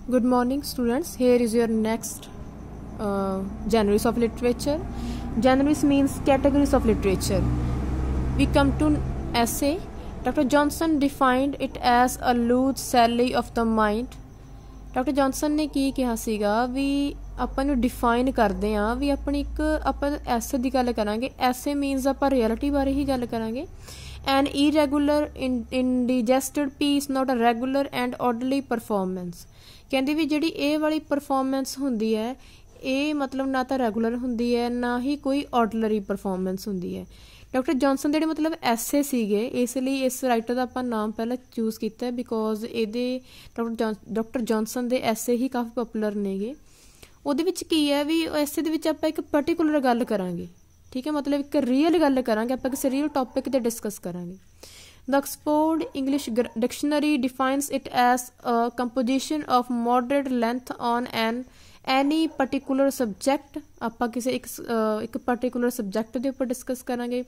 Good morning, students. Here is your next genres of literature. Genres means categories of literature. We come to essay. Dr. Johnson defined it as a loose sally of the mind. Doctor Johnson ਨੇ ਕੀ ਕਿਹਾ ਸੀਗਾ ਵੀ ਆਪਾਂ ਨੂੰ define ਕਰਦੇ ਹਾਂ ਵੀ ਆਪਣੀ ਇੱਕ ਆਪਾਂ ਐਸੇ ਦੀ ਗੱਲ ਕਰਾਂਗੇ। ਐਸੇ ਮੀਨਸ ਆਪਾਂ ਰਿਐਲਿਟੀ ਬਾਰੇ ਹੀ ਗੱਲ ਕਰਾਂਗੇ। An irregular indigested piece not a regular and orderly performance. ਕਹਿੰਦੀ ਵੀ ਜਿਹੜੀ ਇਹ ਵਾਲੀ ਪਰਫੋਰਮੈਂਸ ਹੁੰਦੀ ਹੈ ਇਹ ਮਤਲਬ ਨਾ ਤਾਂ ਰੈਗੂਲਰ ਹੁੰਦੀ ਹੈ ਨਾ ਹੀ ਕੋਈ ਆਰਡਰਲੀ ਪਰਫੋਰਮੈਂਸ ਹੁੰਦੀ ਹੈ। ਡਾਕਟਰ ਜੌਨਸਨ ਦੇ ਜਿਹੜੇ ਮਤਲਬ ਐਸੇ ਸੀਗੇ ਇਸ ਲਈ ਇਸ ਰਾਈਟਰ ਦਾ ਆਪਾਂ ਨਾਮ ਪਹਿਲਾਂ ਚੂਜ਼ ਕੀਤਾ ਬਿਕੋਜ਼ ਇਹਦੇ ਡਾਕਟਰ ਜੌਨਸਨ ਦੇ ਐਸੇ ਹੀ ਕਾਫੀ ਪਪੂਲਰ ਨੇਗੇ। ਉਹਦੇ ਵਿੱਚ ਕੀ ਹੈ ਵੀ ਐਸੇ ਦੇ ਵਿੱਚ ਆਪਾਂ ਇੱਕ ਪਰਟੀਕੂਲਰ ਗੱਲ ਕਰਾਂਗੇ, ਠੀਕ ਹੈ, ਮਤਲਬ ਇੱਕ ਰੀਅਲ ਗੱਲ ਕਰਾਂਗੇ, ਆਪਾਂ ਕਿਸੇ ਰੀਅਲ ਟੌਪਿਕ 'ਤੇ ਡਿਸਕਸ ਕਰਾਂਗੇ। The Oxford English Dictionary defines it as a composition of moderate length on any particular subject। ਆਪਾਂ ਕਿਸੇ ਇੱਕ particular subject ਦੇ ਉੱਪਰ discuss ਕਰਾਂਗੇ।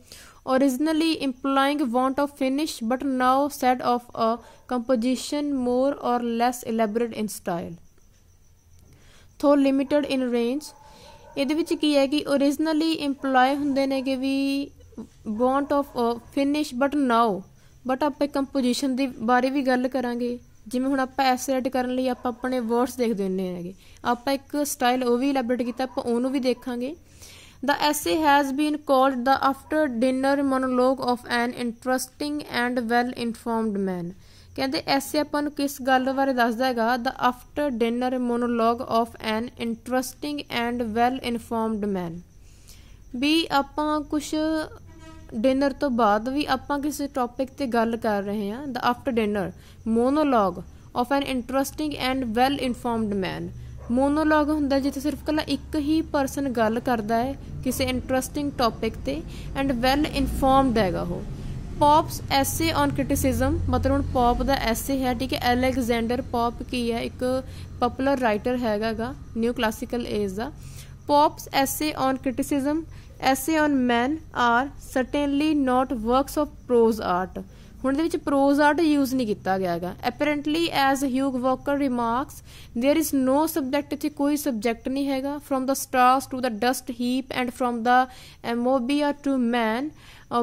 Originally implying want of finish but now said of a composition more or less elaborate in style, though limited in range। ਇਹਦੇ ਵਿੱਚ ਕੀ ਹੈ ਕਿ originally imply ਹੁੰਦੇ ਨੇ ਕਿ ਵੀ want of finish but now, but ਆਪਾਂ ਕੰਪੋਜੀਸ਼ਨ ਦੇ ਬਾਰੇ ਵੀ ਗੱਲ ਕਰਾਂਗੇ। ਜਿਵੇਂ ਹੁਣ ਆਪਾਂ ਐਸੇ ਰਾਈਟ ਕਰਨ ਲਈ ਆਪਾਂ ਆਪਣੇ ਵਰਡਸ ਦੇਖਦੇ ਹੁੰਦੇ ਹੈਗੇ, ਆਪਾਂ ਇੱਕ ਸਟਾਈਲ ਉਹ ਵੀ ਇਲੈਬੋਰੇਟ ਕੀਤਾ, ਆਪਾਂ ਉਹਨੂੰ ਵੀ ਦੇਖਾਂਗੇ। The essay has been called the after dinner monologue of an interesting and well informed man। ਕਹਿੰਦੇ ਐਸੇ ਆਪਾਂ ਨੂੰ ਕਿਸ ਗੱਲ ਬਾਰੇ ਦੱਸਦਾ ਹੈਗਾ? The after dinner monologue of an interesting and well informed man। ਵੀ ਆਪਾਂ ਕੁਛ ਡਿਨਰ ਤੋਂ ਬਾਅਦ ਵੀ ਆਪਾਂ ਕਿਸੇ ਟੌਪਿਕ 'ਤੇ ਗੱਲ ਕਰ ਰਹੇ ਹਾਂ। The after dinner monologue of an interesting and well informed man. Monologue ਹੁੰਦਾ ਜਿੱਥੇ ਸਿਰਫ ਇਕੱਲਾ ਇੱਕ ਹੀ ਪਰਸਨ ਗੱਲ ਕਰਦਾ ਹੈ ਕਿਸੇ ਇੰਟਰਸਟਿੰਗ ਟੌਪਿਕ 'ਤੇ ਐਂਡ ਵੈਲ ਇਨਫੋਰਮਡ ਹੈਗਾ ਉਹ। ਪੌਪਸ ਐਸੇ ਔਨ ਕ੍ਰਿਟਿਸਿਜ਼ਮ, ਮਤਲਬ ਹੁਣ ਪੌਪ ਦਾ ਐਸੇ ਹੈ, ਠੀਕ ਹੈ। ਅਲੈਗਜ਼ੈਂਡਰ ਪੌਪ ਕੀ ਹੈ? ਇੱਕ ਪਪੂਲਰ ਰਾਈਟਰ ਹੈਗਾ ਗਾ ਨਿਊ ਕਲਾਸੀਕਲ ਏਜ ਦਾ। ਪੌਪਸ ਐਸੇ on criticism essay on men are certainly not works of prose art। ਹੁਣ ਇਹਦੇ ਵਿੱਚ prose art use ਨਹੀਂ ਕੀਤਾ ਗਿਆ ਹੈਗਾ। apparently as Hugh Walker remarks there is no subject, ਇੱਥੇ ਕੋਈ subject ਨਹੀਂ ਹੈਗਾ। from the stars to the dust heap and from the amobia to man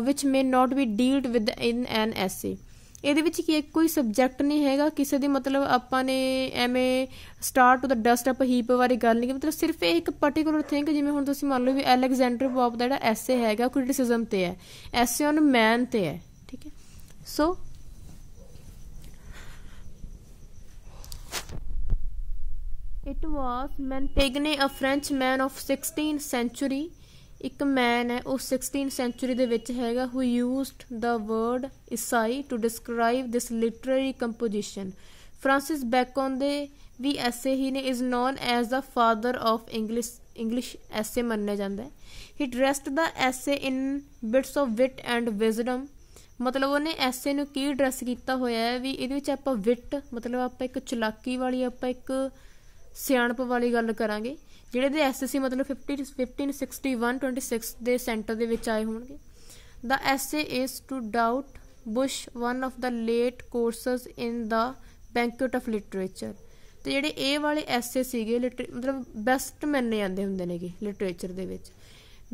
which may not be dealt with in an essay। ਇਹਦੇ ਵਿੱਚ ਕੀ ਕੋਈ subject ਨਹੀਂ ਹੈਗਾ ਕਿਸੇ ਦੀ, ਮਤਲਬ ਆਪਾਂ ਨੇ ਐਵੇਂ ਸਟਾਰਟ ਟੂ ਦ ਡਸਟ ਆਪਾਂ ਹੀਪ ਬਾਰੇ ਗੱਲ ਨਹੀਂ, ਮਤਲਬ ਸਿਰਫ ਇਹ ਇੱਕ ਪਰਟੀਕੂਲਰ ਥਿੰਗ। ਜਿਵੇਂ ਹੁਣ ਤੁਸੀਂ ਮੰਨ ਲਓ ਵੀ ਅਲੈਗਜ਼ੈਂਡਰ ਪੌਪ ਦਾ ਜਿਹੜਾ ਐਸੇ ਹੈਗਾ ਕ੍ਰਿਟਿਸਿਜ਼ਮ 'ਤੇ ਹੈ, ਐਸੇ ਔਨ ਮੈਨ 'ਤੇ ਹੈ, ਠੀਕ ਹੈ। So it was Montaigne a French man of 16th century। ਇੱਕ ਮੈਨ ਹੈ ਉਹ 16th century ਦੇ ਵਿੱਚ ਹੈਗਾ who used the word essay to describe this literary composition। Francis beacon ਦੇ ਵੀ ਐਸੇ ਹੀ ਨੇ, is known as the father of English essay ਮੰਨਿਆ ਜਾਂਦਾ ਹੈ। he dressed the essay in bits of wit and wisdom। ਮਤਲਬ ਉਹਨੇ ਐਸੇ ਨੂੰ ਕੀ ਡਰੈਸ ਕੀਤਾ ਹੋਇਆ ਹੈ ਵੀ ਇਹਦੇ ਵਿੱਚ ਆਪਾਂ ਵਿਟ ਮਤਲਬ ਆਪਾਂ ਇੱਕ ਚਲਾਕੀ ਵਾਲੀ, ਆਪਾਂ ਇੱਕ ਸਿਆਣਪ ਵਾਲੀ ਗੱਲ ਕਰਾਂਗੇ। ਜਿਹੜੇ ਦੇ ਐਸੇ ਸੀ ਮਤਲਬ 1561-26 ਦੇ ਸੈਂਟਰ ਦੇ ਵਿੱਚ ਆਏ ਹੋਣਗੇ। The essay is to doubt bush one of the late courses in the banquet of literature. ਅਤੇ ਜਿਹੜੇ ਇਹ ਵਾਲੇ ਐਸੇ ਸੀਗੇ ਮਤਲਬ ਬੈਸਟ ਮੰਨੇ ਜਾਂਦੇ ਹੁੰਦੇ ਨੇਗੇ ਲਿਟਰੇਚਰ ਦੇ ਵਿੱਚ।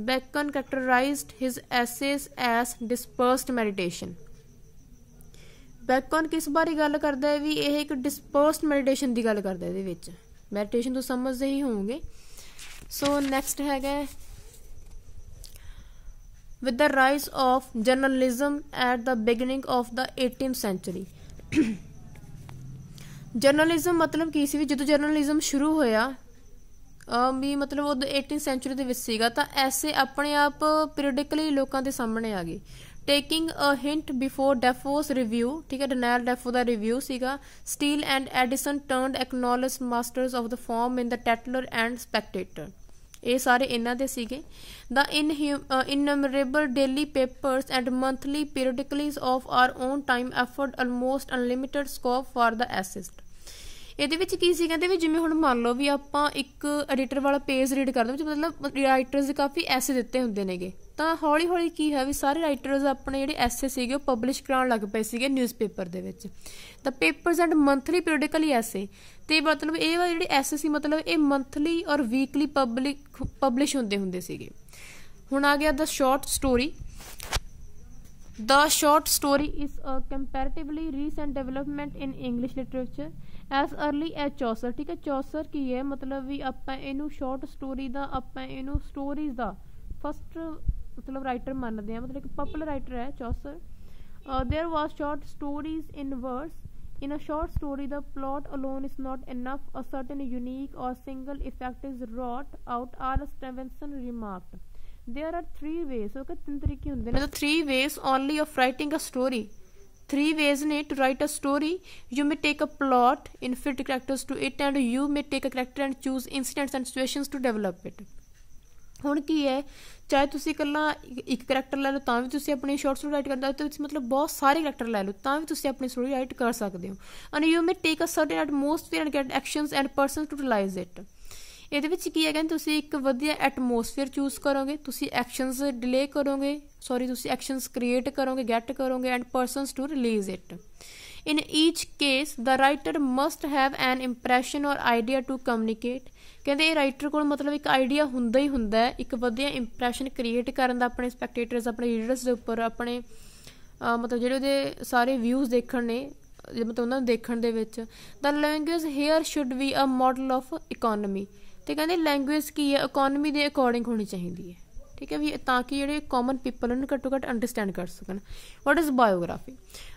Bacon characterized his essays as dispersed meditation. Bacon ਕਿਸ ਬਾਰੇ ਗੱਲ ਕਰਦਾ ਹੈ ਵੀ ਇਹ ਇੱਕ ਡਿਸਪਰਸਡ ਮੈਡੀਟੇਸ਼ਨ ਦੀ ਗੱਲ ਕਰਦਾ ਇਹਦੇ ਵਿੱਚ। ਮੈਡੀਟੇਸ਼ਨ ਤੋਂ ਸਮਝਦੇ ਹੀ ਹੋਵੋਗੇ। ਸੋ ਨੈਕਸਟ ਹੈਗਾ with the rise of journalism at the beginning of the 18th century। Journalism ਮਤਲਬ ਕੀ ਸੀ ਵੀ ਜਦੋਂ ਜਰਨਲਿਜ਼ਮ ਸ਼ੁਰੂ ਹੋਇਆ ਵੀ ਮਤਲਬ ਉਹ 18th century ਦੇ ਵਿੱਚ ਸੀਗਾ ਤਾਂ ਐਸੇ ਆਪਣੇ ਆਪ ਪੀਰੀਅਡਿਕਲੀ ਲੋਕਾਂ ਦੇ ਸਾਹਮਣੇ ਆ ਗਏ। Taking a hint before Defoe's review, ਠੀਕ ਹੈ, ਡਨੈਲ ਡੈਫੋ ਦਾ ਰਿਵਿਊ ਸੀਗਾ। Steele and Addison turned acknowledge masters of the form in the Tatler and Spectator. ਇਹ ਸਾਰੇ ਇਹਨਾਂ ਦੇ ਸੀਗੇ। The innumerable daily papers and monthly periodicals of our own time afforded almost unlimited scope for the essayist. ਇਹਦੇ ਵਿੱਚ ਕੀ ਸੀ ਕਹਿੰਦੇ ਵੀ ਜਿਵੇਂ ਹੁਣ ਮੰਨ ਲਓ ਵੀ ਆਪਾਂ ਇੱਕ ਐਡੀਟਰ ਵਾਲਾ ਪੇਜ ਰੀਡ ਕਰਦੇ ਵਿੱਚ ਮਤਲਬ ਰਾਈਟਰਸ ਦੇ ਕਾਫੀ ਐਸੇ ਦਿੱਤੇ ਹੁੰਦੇ ਨੇਗੇ, ਤਾਂ ਹੌਲੀ ਹੌਲੀ ਕੀ ਹੈ ਵੀ ਸਾਰੇ ਰਾਈਟਰਸ ਆਪਣੇ ਜਿਹੜੇ ਐਸੇ ਸੀਗੇ ਉਹ ਪਬਲਿਸ਼ ਕਰਾਉਣ ਲੱਗ ਪਏ ਸੀਗੇ ਨਿਊਜ਼ਪੇਪਰ ਦੇ ਵਿੱਚ। ਤਾਂ ਪੇਪਰਸ ਐਂਡ ਮੰਥਲੀ ਪੀਰੀਅਡਿਕਲੀ ਐਸੇ, ਅਤੇ ਮਤਲਬ ਇਹ ਜਿਹੜੇ ਐਸੇ ਸੀ ਮਤਲਬ ਇਹ ਮੰਥਲੀ ਔਰ ਵੀਕਲੀ ਪਬਲਿਸ਼ ਹੁੰਦੇ ਸੀਗੇ। ਹੁਣ ਆ ਗਿਆ the short story. The short story is a comparatively recent development in English literature as early as Chaucer। ठीक है, Chaucer की है मतलब भी ਆਪਾਂ ਇਹਨੂੰ ਸ਼ਾਰਟ ਸਟੋਰੀ ਦਾ ਆਪਾਂ ਇਹਨੂੰ ਸਟੋਰੀਜ਼ ਦਾ ਫਸਟ ਮਤਲਬ ਰਾਈਟਰ ਮੰਨਦੇ ਹਾਂ, ਮਤਲਬ ਇੱਕ ਪਪੂਲਰ ਰਾਈਟਰ ਹੈ Chaucer। There was short stories in verse। In a short story the plot alone is not enough, a certain unique or single effect is wrought out, R. Stevenson remarked। There are three ways, okay, तीन तरीके होंगे ना, the three ways only of writing a story। Three ways ने to write a story। You may take a plot, infit characters to it, and you may take a character and choose incidents and situations to develop it। ਹੁਣ ਕੀ ਹੈ, ਚਾਹੇ ਤੁਸੀਂ ਇਕੱਲਾ ਇੱਕ character ਲੈ ਲਓ ਤਾਂ ਵੀ ਤੁਸੀਂ ਆਪਣੀ ਸ਼ਾਰਟ ਸਟੋਰੀ ਰਾਈਟ ਕਰਦਾ, ਤੁਸੀਂ ਮਤਲਬ ਬਹੁਤ ਸਾਰੇ ਕਰੈਕਟਰ ਲੈ ਲਓ ਤਾਂ ਵੀ ਤੁਸੀਂ ਆਪਣੀ ਸਟੋਰੀ ਰਾਈਟ ਕਰ ਸਕਦੇ ਹੋ। And you may take a certain atmosphere and get actions and persons to realise it. ਇਹਦੇ ਵਿੱਚ ਕੀ ਹੈਗਾ, ਤੁਸੀਂ ਇੱਕ ਵਧੀਆ ਐਟਮੋਸਫੀਅਰ ਚੂਜ਼ ਕਰੋਗੇ, ਤੁਸੀਂ ਐਕਸ਼ਨਸ ਡਿਲੇ ਕਰੋਗੇ, ਤੁਸੀਂ ਐਕਸ਼ਨਸ ਕ੍ਰੀਏਟ ਕਰੋਗੇ, ਗੈਟ ਕਰੋਗੇ, and persons to release it. In each case the writer must have an impression or idea to communicate. ਕਹਿੰਦੇ ਇਹ ਰਾਈਟਰ ਕੋਲ ਮਤਲਬ ਇੱਕ ਆਈਡੀਆ ਹੁੰਦਾ ਹੀ ਹੁੰਦਾ ਹੈ ਇੱਕ ਵਧੀਆ ਇੰਪ੍ਰੈਸ਼ਨ ਕ੍ਰੀਏਟ ਕਰਨ ਦਾ ਆਪਣੇ ਸਪੈਕਟੇਟਰਸ, ਆਪਣੇ ਰੀਡਰਸ ਦੇ ਉੱਪਰ, ਆਪਣੇ ਮਤਲਬ ਜਿਹੜੇ ਉਹਦੇ ਸਾਰੇ ਵਿਊਜ਼ ਦੇਖਣ ਨੇ ਮਤਲਬ ਉਹਨਾਂ ਨੂੰ ਦੇਖਣ ਦੇ ਵਿੱਚ। The language here should be a model of economy. ਅਤੇ ਕਹਿੰਦੇ ਲੈਂਗੁਏਜ ਕੀ ਹੈ, ਇਕੋਨਮੀ ਦੇ ਅਕੋਰਡਿੰਗ ਹੋਣੀ ਚਾਹੀਦੀ ਹੈ। ਠੀਕ ਹੈ ਵੀ, ਤਾਂ ਕਿ ਜਿਹੜੇ ਕਾਮਨ ਪੀਪਲ ਉਹਨੂੰ ਘੱਟੋ ਘੱਟ ਅੰਡਰਸਟੈਂਡ ਕਰ ਸਕਣ। What is biography?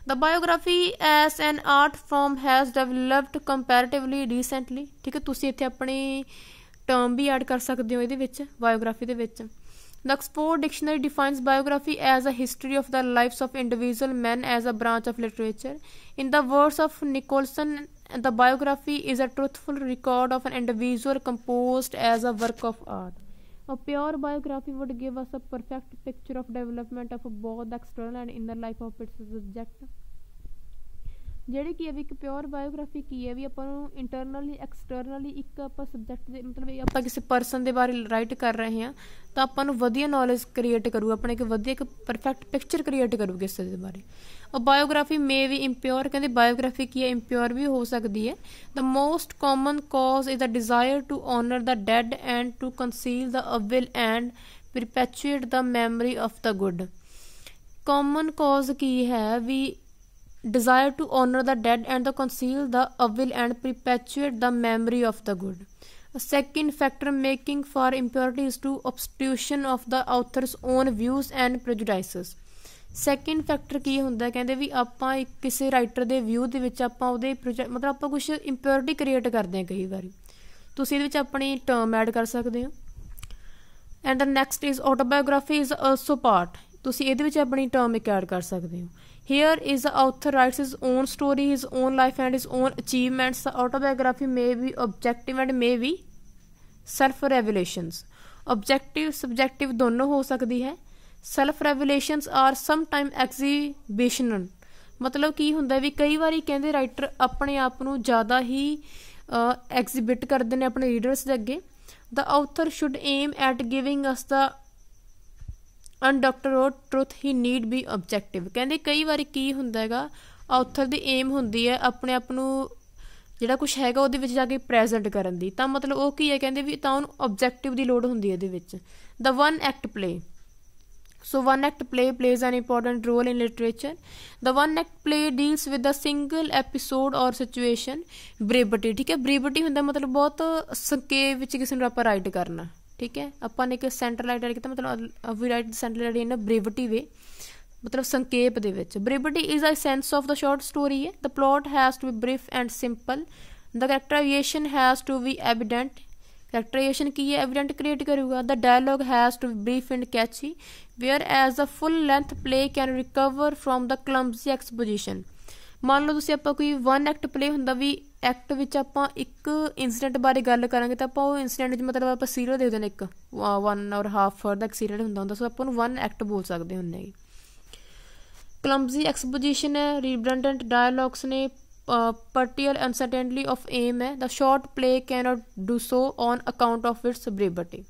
The biography as an art form has developed comparatively recently. ਠੀਕ ਹੈ, ਤੁਸੀਂ ਇੱਥੇ ਆਪਣੀ ਟਰਮ ਵੀ ਐਡ ਕਰ ਸਕਦੇ ਹੋ ਇਹਦੇ ਵਿੱਚ ਬਾਇਓਗ੍ਰਾਫੀ ਦੇ ਵਿੱਚ। The Oxford dictionary defines biography as a history of the lives of individual man as a branch of literature. In the words of Nicholson, the biography is a truthful record of an individual composed as a work of art। A pure biography would give us a perfect picture of development of both the external and inner life of its subject। ਜਿਹੜੀ ਕੀ ਹੈ ਵੀ ਇੱਕ pure biography ਕੀ ਹੈ ਵੀ ਆਪਾਂ ਨੂੰ internally externally ਇੱਕ ਆਪਾਂ subject ਦੇ ਮਤਲਬ ਆਪਾਂ ਕਿਸੇ ਪਰਸਨ ਦੇ ਬਾਰੇ ਰਾਈਟ ਕਰ ਰਹੇ ਹਾਂ ਤਾਂ ਆਪਾਂ ਨੂੰ ਵਧੀਆ ਨੌਲੇਜ ਕ੍ਰੀਏਟ ਕਰੂ, ਆਪਣੇ ਇੱਕ ਵਧੀਆ ਇੱਕ ਪਰਫੈਕਟ ਪਿਕਚਰ ਕ੍ਰੀਏਟ ਕਰੂ ਕਿਸੇ ਦੇ ਬਾਰੇ। Biography may be impure. ਕਹਿੰਦੇ ਬਾਇਓਗ੍ਰਾਫੀ ਕੀ ਹੈ, ਇੰਪਿਓਰ ਵੀ ਹੋ ਸਕਦੀ ਹੈ। The most common cause is the desire to honour the dead and to conceal the evil and perpetuate the memory of the good. Common cause ਕੀ ਹੈ ਵੀ desire to honor the dead and to conceal the evil and perpetuate the memory of the good। A second factor making for impurity is to obstruction of the author's own views and prejudices। Second factor ਕੀ ਹੁੰਦਾ, ਕਹਿੰਦੇ ਵੀ ਆਪਾਂ ਇੱਕ ਕਿਸੇ writer ਦੇ view ਦੇ ਵਿੱਚ ਆਪਾਂ ਉਹਦੇ ਮਤਲਬ ਆਪਾਂ ਕੁਛ ਇੰਪਿਓਰਿਟੀ ਕ੍ਰੀਏਟ ਕਰਦੇ ਹਾਂ ਕਈ ਵਾਰੀ, ਤੁਸੀਂ ਇਹਦੇ ਵਿੱਚ ਆਪਣੀ ਟਰਮ ਐਡ ਕਰ ਸਕਦੇ ਹੋ। And the next is autobiography is also part. ਤੁਸੀਂ ਇਹਦੇ ਵਿੱਚ ਆਪਣੀ ਟਰਮ ਇੱਕ ਐਡ ਕਰ ਸਕਦੇ ਹੋ। Here is the author writes his own story, his own life and his own achievements। The autobiography may be objective and may be self-revelations। Objective, subjective दोनों हो सकती है। Self-revelations are sometimes exhibitional। मतलब ਕੀ ਹੁੰਦਾ ਵੀ ਕਈ ਵਾਰੀ ਕਹਿੰਦੇ ਰਾਈਟਰ ਆਪਣੇ ਆਪ ਨੂੰ ਜ਼ਿਆਦਾ ਹੀ ਐਗਜ਼ਿਬਿਟ ਕਰਦੇ ਨੇ ਆਪਣੇ ਰੀਡਰਸ ਦੇ ਅੱਗੇ। The author should aim at giving us the undoctored truth he need be objective. ਕਹਿੰਦੇ ਕਈ ਵਾਰੀ ਕੀ ਹੁੰਦਾ ਹੈਗਾ, ਆਥਰ ਦੀ ਏਮ ਹੁੰਦੀ ਹੈ ਆਪਣੇ ਆਪ ਨੂੰ ਜਿਹੜਾ ਕੁਛ ਹੈਗਾ ਉਹਦੇ ਵਿੱਚ ਜਾ ਕੇ ਪ੍ਰੈਜੈਂਟ ਕਰਨ ਦੀ, ਤਾਂ ਮਤਲਬ ਉਹ ਕੀ ਹੈ ਕਹਿੰਦੇ ਵੀ ਤਾਂ ਉਹਨੂੰ ਓਬਜੈਕਟਿਵ ਦੀ ਲੋੜ ਹੁੰਦੀ ਹੈ ਇਹਦੇ ਵਿੱਚ। The one act play. So one act play plays an important role in literature. The one act play deals with a single episode or situation. Brevity, ਠੀਕ ਹੈ, ਬ੍ਰੀਵਿਟੀ ਹੁੰਦਾ ਮਤਲਬ ਬਹੁਤ ਸੰਖੇਪ ਵਿੱਚ ਕਿਸੇ ਨੂੰ ਆਪਾਂ ਰਾਈਟ ਕਰਨਾ। ਠੀਕ ਹੈ, ਆਪਾਂ ਨੇ ਇੱਕ ਸੈਂਟਰਲਾਈਟ ਐਡ ਕੀਤਾ ਮਤਲਬ ਵੀ ਰਾਈਟ ਸੈਂਟਰਲਾਈਟ ਇਨ ਬ੍ਰੀਵਿਟੀ ਵੇ, ਮਤਲਬ ਸੰਖੇਪ ਦੇ ਵਿੱਚ। Brevity is a sense of the short story ਹੈ। The plot has to be brief and simple. The characterization has to be evident. Characterization ਕੀ ਹੈ, ਐਵੀਡੈਂਟ ਕ੍ਰੀਏਟ ਕਰੂਗਾ। The dialogue has to be brief and catchy whereas the full length play can recover from the clumsy exposition. ਮੰਨ ਲਓ ਤੁਸੀਂ ਆਪਾਂ ਕੋਈ one act play ਹੁੰਦਾ ਵੀ act ਵਿੱਚ ਆਪਾਂ ਇੱਕ ਇੰਸੀਡੈਂਟ ਬਾਰੇ ਗੱਲ ਕਰਾਂਗੇ ਤਾਂ ਆਪਾਂ ਉਹ ਇੰਸੀਡੈਂਟ 'ਚ ਮਤਲਬ ਆਪਾਂ ਸੀਰੀਅਲ ਦੇਖਦੇ ਨੇ ਇੱਕ 1.5 ਆਵਰ ਦਾ ਇੱਕ ਸੀਰੀਅਲ ਹੁੰਦਾ ਸੋ ਆਪਾਂ ਉਹਨੂੰ ਵਨ ਐਕਟ ਬੋਲ ਸਕਦੇ ਹੁੰਦੇ ਹੈਗੇ। ਕਲਮਜ਼ੀ ਐਕਸਪੋਜੀਸ਼ਨ ਹੈ, ਰੀਡੰਡੈਂਟ ਡਾਇਲੋਗਸ ਨੇ, partial uncertainty of aim ਹੈ। The short play cannot do so on account of its brevity।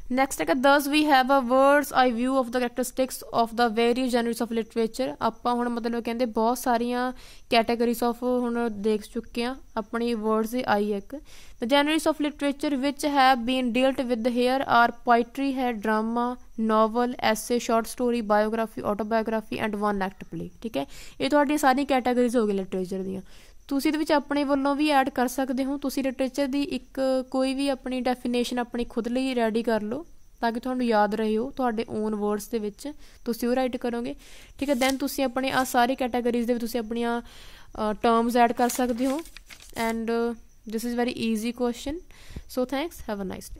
Next ਹੈਗਾ thus we have a words eye view of the characteristics of the various genres of literature. ਆਪਾਂ ਹੁਣ ਮਤਲਬ ਕਹਿੰਦੇ ਬਹੁਤ ਸਾਰੀਆਂ categories of ਹੁਣ ਦੇਖ ਚੁੱਕੇ ਹਾਂ, ਆਪਣੀ ਵਰਡਸ ਦੀ ਆਈ ਇੱਕ। The genres of literature which have been dealt with here are poetry ਹੈ, drama, novel, essay, short story, biography, autobiography and one act play. ਠੀਕ ਹੈ, ਇਹ ਤੁਹਾਡੀਆਂ ਸਾਰੀਆਂ ਕੈਟਾਗਰੀਜ਼ ਹੋ ਗਈਆਂ ਲਿਟਰੇਚਰ ਦੀਆਂ। ਤੁਸੀਂ ਇਹਦੇ ਵਿੱਚ ਆਪਣੇ ਵੱਲੋਂ ਵੀ ਐਡ ਕਰ ਸਕਦੇ ਹੋ। ਤੁਸੀਂ ਲਿਟਰੇਚਰ ਦੀ ਇੱਕ ਕੋਈ ਵੀ ਆਪਣੀ ਡੈਫੀਨੇਸ਼ਨ ਆਪਣੀ ਖੁਦ ਲਈ ਰੈਡੀ ਕਰ ਲਓ ਤਾਂ ਕਿ ਤੁਹਾਨੂੰ ਯਾਦ ਰਹੇ ਹੋ, ਤੁਹਾਡੇ ਓਨ ਵਰਡਸ ਦੇ ਵਿੱਚ ਤੁਸੀਂ ਉਹ ਰਾਈਟ ਕਰੋਗੇ। ਠੀਕ ਹੈ, ਦੈਨ ਤੁਸੀਂ ਆਪਣੇ ਆਹ ਸਾਰੀ ਕੈਟਾਗਰੀਜ਼ ਦੇ ਵਿੱਚ ਤੁਸੀਂ ਆਪਣੀਆਂ ਟਰਮਸ ਐਡ ਕਰ ਸਕਦੇ ਹੋ। And this is very easy question. So thanks, have a nice day.